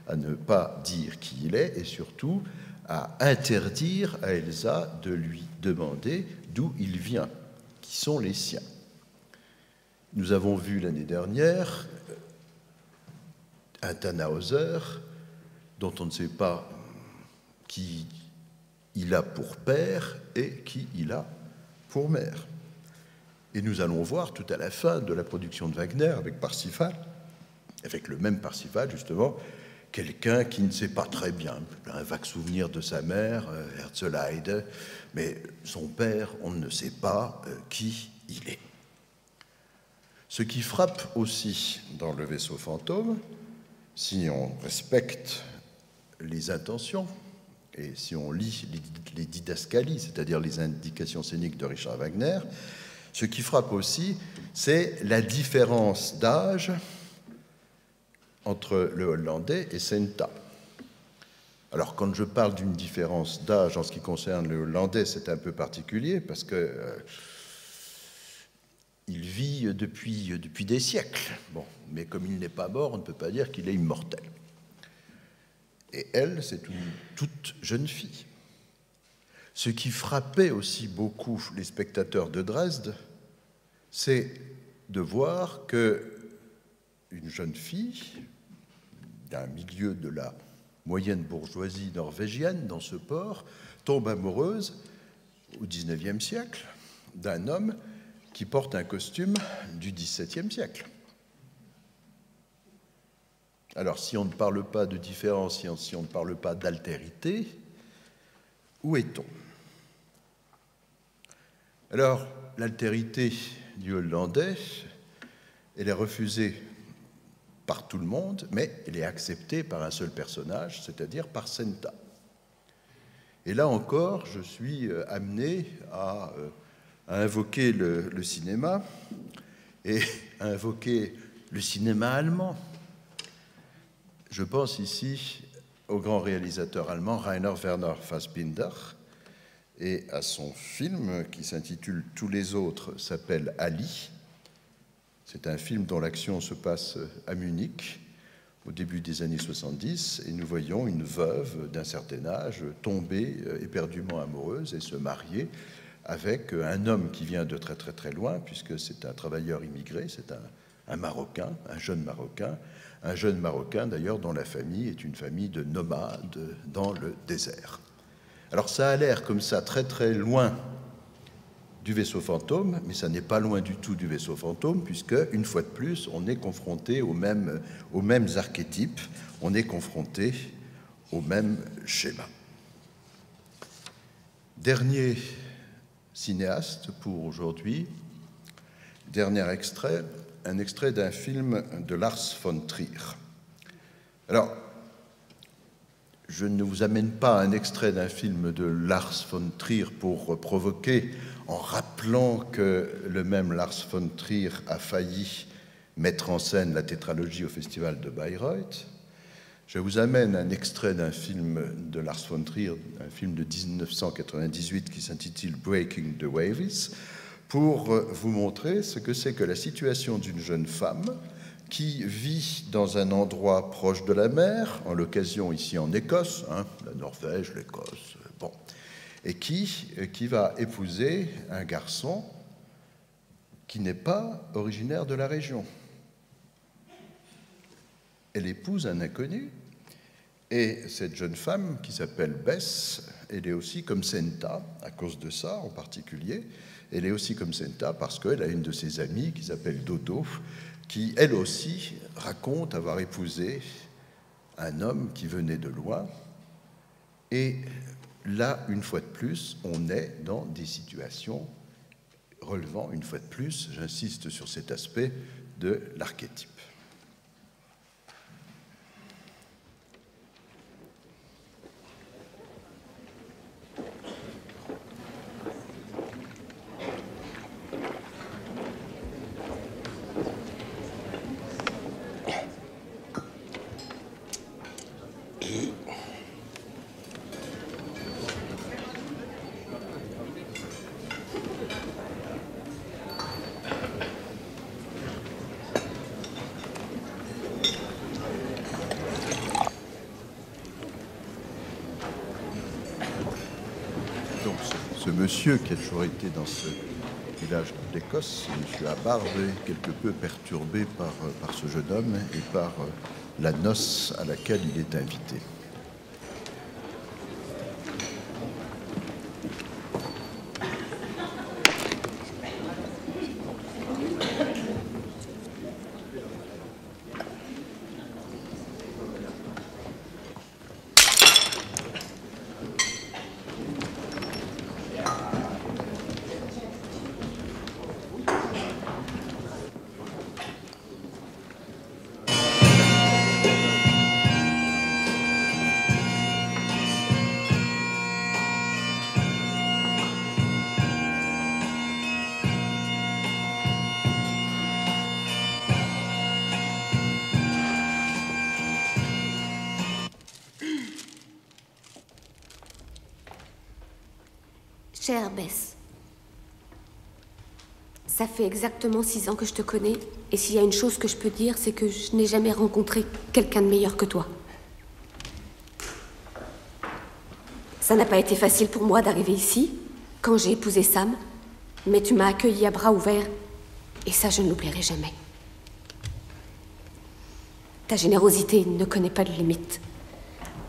à ne pas dire qui il est et surtout à interdire à Elsa de lui demander d'où il vient, qui sont les siens. Nous avons vu l'année dernière un Tannhäuser dont on ne sait pas qui il a pour père et qui il a pour mère. Et nous allons voir tout à la fin de la production de Wagner avec Parsifal, avec le même Parsifal justement, quelqu'un qui ne sait pas très bien, un vague souvenir de sa mère, Herzeleide, mais son père, on ne sait pas qui il est. Ce qui frappe aussi dans le vaisseau fantôme, si on respecte les intentions, et si on lit les didascalies, c'est-à-dire les indications scéniques de Richard Wagner, ce qui frappe aussi, c'est la différence d'âge entre le hollandais et Senta. Alors, quand je parle d'une différence d'âge en ce qui concerne le hollandais, c'est un peu particulier parce que il vit depuis des siècles. Bon, mais comme il n'est pas mort, on ne peut pas dire qu'il est immortel. Et elle, c'est une toute jeune fille. Ce qui frappait aussi beaucoup les spectateurs de Dresde, c'est de voir qu'une jeune fille d'un milieu de la moyenne bourgeoisie norvégienne dans ce port tombe amoureuse au XIXe siècle d'un homme qui porte un costume du XVIIe siècle. Alors, si on ne parle pas de différence, si on ne parle pas d'altérité, où est-on? Alors, l'altérité du hollandais, elle est refusée par tout le monde, mais elle est acceptée par un seul personnage, c'est-à-dire par Senta. Et là encore, je suis amené à invoquer le cinéma et à invoquer le cinéma allemand. Je pense ici au grand réalisateur allemand Rainer Werner Fassbinder et à son film qui s'intitule « Tous les autres » s'appelle « Ali ». C'est un film dont l'action se passe à Munich au début des années 70 et nous voyons une veuve d'un certain âge tomber éperdument amoureuse et se marier avec un homme qui vient de très très très loin puisque c'est un travailleur immigré, c'est un Marocain, un jeune Marocain d'ailleurs dont la famille est une famille de nomades dans le désert. Alors ça a l'air comme ça très très loin du vaisseau fantôme, mais ça n'est pas loin du tout du vaisseau fantôme, puisque, une fois de plus, on est confronté aux mêmes archétypes, on est confronté au même schéma. Dernier cinéaste pour aujourd'hui, dernier extrait, un extrait d'un film de Lars von Trier. Alors, je ne vous amène pas un extrait d'un film de Lars von Trier pour provoquer, en rappelant que le même Lars von Trier a failli mettre en scène la tétralogie au Festival de Bayreuth. Je vous amène un extrait d'un film de Lars von Trier, un film de 1998 qui s'intitule Breaking the Waves, pour vous montrer ce que c'est que la situation d'une jeune femme qui vit dans un endroit proche de la mer, en l'occasion ici en Écosse, la Norvège, l'Écosse, bon, et qui va épouser un garçon qui n'est pas originaire de la région. Elle épouse un inconnu, et cette jeune femme qui s'appelle Bess, elle est aussi comme Senta, à cause de ça en particulier, elle est aussi comme Senta parce qu'elle a une de ses amies qui s'appelle Dodo, qui, elle aussi, raconte avoir épousé un homme qui venait de loin. Et là, une fois de plus, on est dans des situations relevant, une fois de plus, j'insiste sur cet aspect de l'archétype. Ce monsieur qui a toujours été dans ce village d'Écosse, monsieur Hubbard, est quelque peu perturbé par ce jeune homme et par la noce à laquelle il est invité. Chère Bess, ça fait exactement 6 ans que je te connais, et s'il y a une chose que je peux dire, c'est que je n'ai jamais rencontré quelqu'un de meilleur que toi. Ça n'a pas été facile pour moi d'arriver ici, quand j'ai épousé Sam, mais tu m'as accueilli à bras ouverts, et ça, je ne l'oublierai jamais. Ta générosité ne connaît pas de limite.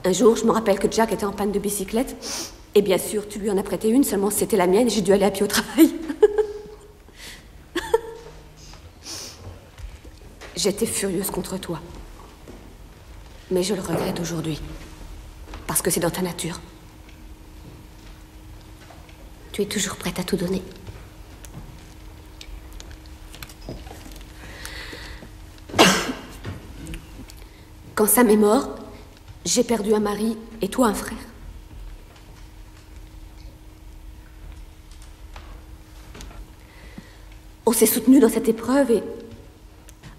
Un jour, je me rappelle que Jack était en panne de bicyclette, et bien sûr, tu lui en as prêté une, seulement c'était la mienne, et j'ai dû aller à pied au travail. J'étais furieuse contre toi. Mais je le regrette aujourd'hui. Parce que c'est dans ta nature. Tu es toujours prête à tout donner. Quand Sam est mort, j'ai perdu un mari et toi un frère. On s'est soutenus dans cette épreuve et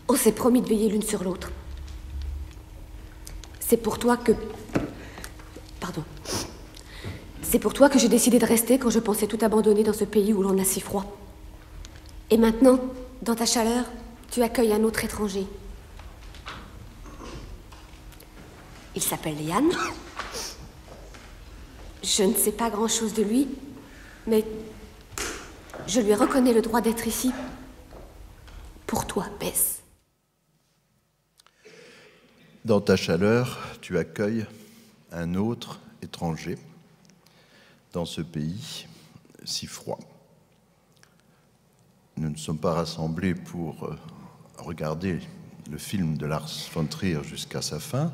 on s'est promis de veiller l'une sur l'autre. C'est pour toi que... Pardon. C'est pour toi que j'ai décidé de rester quand je pensais tout abandonner dans ce pays où l'on a si froid. Et maintenant, dans ta chaleur, tu accueilles un autre étranger. Il s'appelle Yann. Je ne sais pas grand-chose de lui, mais je lui reconnais le droit d'être ici. Pour toi, Bess. Dans ta chaleur, tu accueilles un autre étranger dans ce pays si froid. Nous ne sommes pas rassemblés pour regarder le film de Lars von Trier jusqu'à sa fin,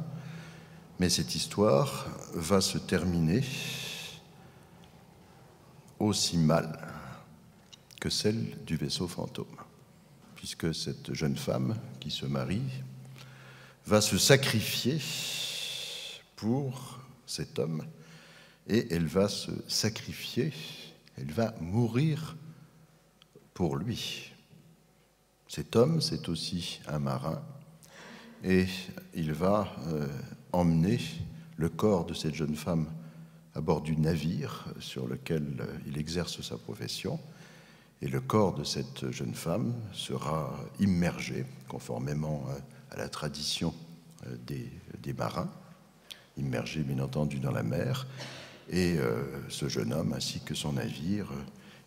mais cette histoire va se terminer aussi mal que celle du vaisseau fantôme, puisque cette jeune femme qui se marie va se sacrifier pour cet homme, et elle va se sacrifier, elle va mourir pour lui. Cet homme, c'est aussi un marin, et il va emmener le corps de cette jeune femme à bord du navire sur lequel il exerce sa profession, et le corps de cette jeune femme sera immergé, conformément à la tradition des marins, immergé bien entendu dans la mer, et ce jeune homme ainsi que son navire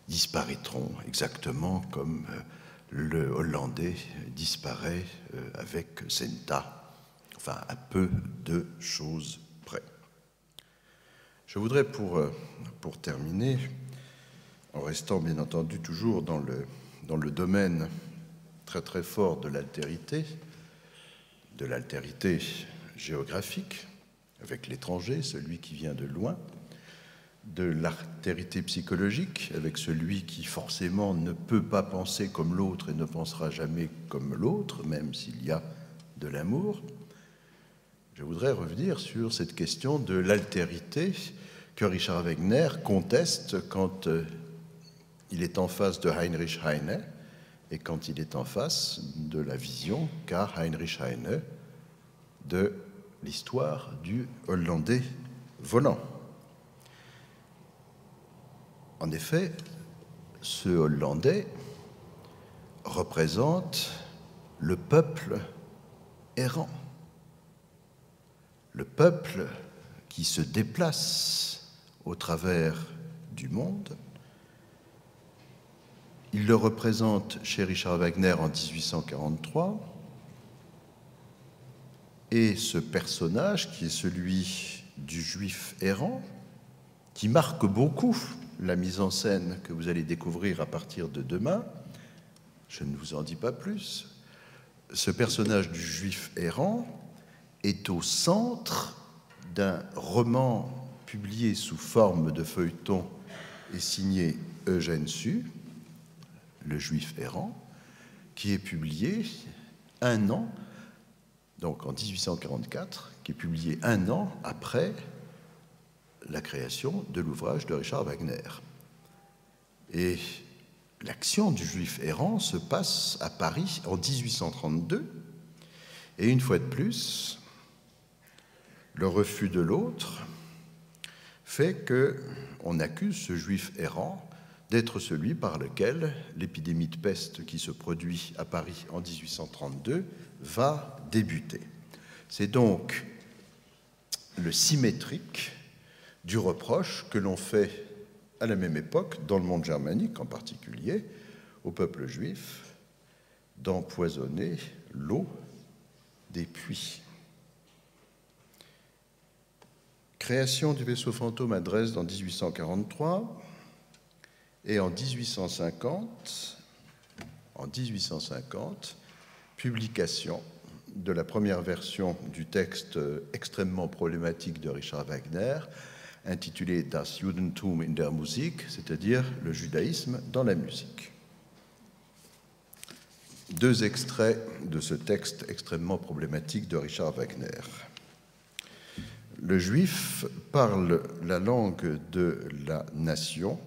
disparaîtront exactement comme le Hollandais disparaît avec Senta, enfin à peu de choses près. Je voudrais pour terminer, en restant bien entendu toujours dans le domaine très très fort de l'altérité géographique, avec l'étranger, celui qui vient de loin, de l'altérité psychologique, avec celui qui forcément ne peut pas penser comme l'autre et ne pensera jamais comme l'autre, même s'il y a de l'amour. Je voudrais revenir sur cette question de l'altérité que Richard Wagner conteste quand il est en face de Heinrich Heine et quand il est en face de la vision qu'a Heinrich Heine de l'histoire du Hollandais volant. En effet, ce Hollandais représente le peuple errant, le peuple qui se déplace au travers du monde. Il le représente chez Richard Wagner en 1843, et ce personnage, qui est celui du juif errant, qui marque beaucoup la mise en scène que vous allez découvrir à partir de demain, je ne vous en dis pas plus, ce personnage du juif errant est au centre d'un roman publié sous forme de feuilleton et signé Eugène Sue, Le Juif errant, qui est publié un an, donc en 1844, qui est publié un an après la création de l'ouvrage de Richard Wagner. Et l'action du Juif errant se passe à Paris en 1832, et une fois de plus, le refus de l'autre fait qu'on accuse ce juif errant d'être celui par lequel l'épidémie de peste qui se produit à Paris en 1832 va débuter. C'est donc le symétrique du reproche que l'on fait à la même époque, dans le monde germanique en particulier, au peuple juif, d'empoisonner l'eau des puits. Création du vaisseau fantôme à Dresde en 1843, et en 1850, publication de la première version du texte extrêmement problématique de Richard Wagner, intitulé Das Judentum in der Musik, c'est-à-dire le judaïsme dans la musique. Deux extraits de ce texte extrêmement problématique de Richard Wagner. Le juif parle la langue de la nation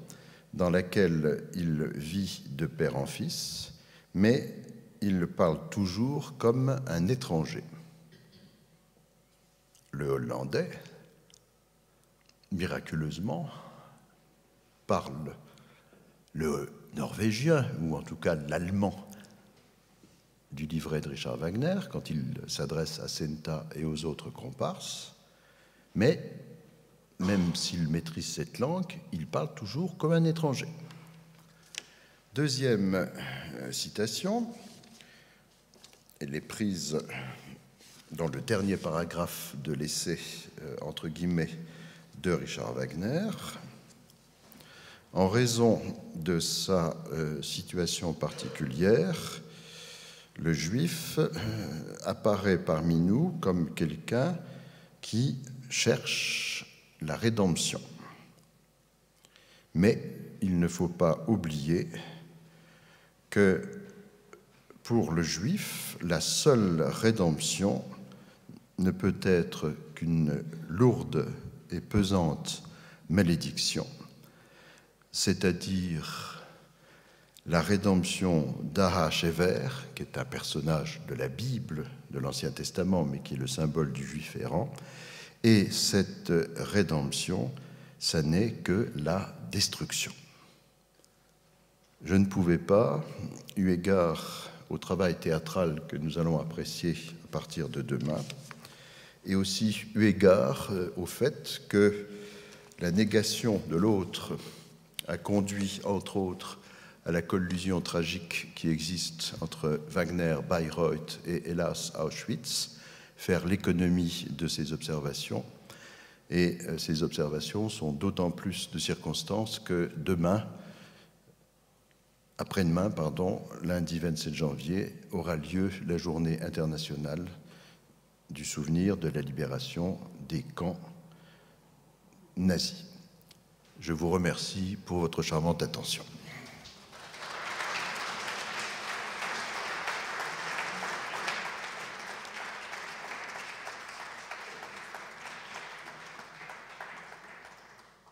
dans laquelle il vit de père en fils, mais il le parle toujours comme un étranger. Le Hollandais, miraculeusement, parle le norvégien, ou en tout cas l'allemand, du livret de Richard Wagner, quand il s'adresse à Senta et aux autres comparses, mais même s'il maîtrise cette langue, il parle toujours comme un étranger. Deuxième citation, elle est prise dans le dernier paragraphe de l'essai, entre guillemets, de Richard Wagner. En raison de sa situation particulière, le juif apparaît parmi nous comme quelqu'un qui cherche la rédemption. Mais il ne faut pas oublier que pour le juif, la seule rédemption ne peut être qu'une lourde et pesante malédiction, c'est-à-dire la rédemption d'Ahashéver, qui est un personnage de la Bible, de l'Ancien Testament, mais qui est le symbole du juif errant. Et cette rédemption, ça n'est que la destruction. Je ne pouvais pas, eu égard au travail théâtral que nous allons apprécier à partir de demain, et aussi eu égard au fait que la négation de l'autre a conduit, entre autres, à la collusion tragique qui existe entre Wagner, Bayreuth et, hélas, Auschwitz, faire l'économie de ces observations. Et ces observations sont d'autant plus de circonstances que demain, après-demain, lundi 27 janvier, aura lieu la journée internationale du souvenir de la libération des camps nazis. Je vous remercie pour votre charmante attention.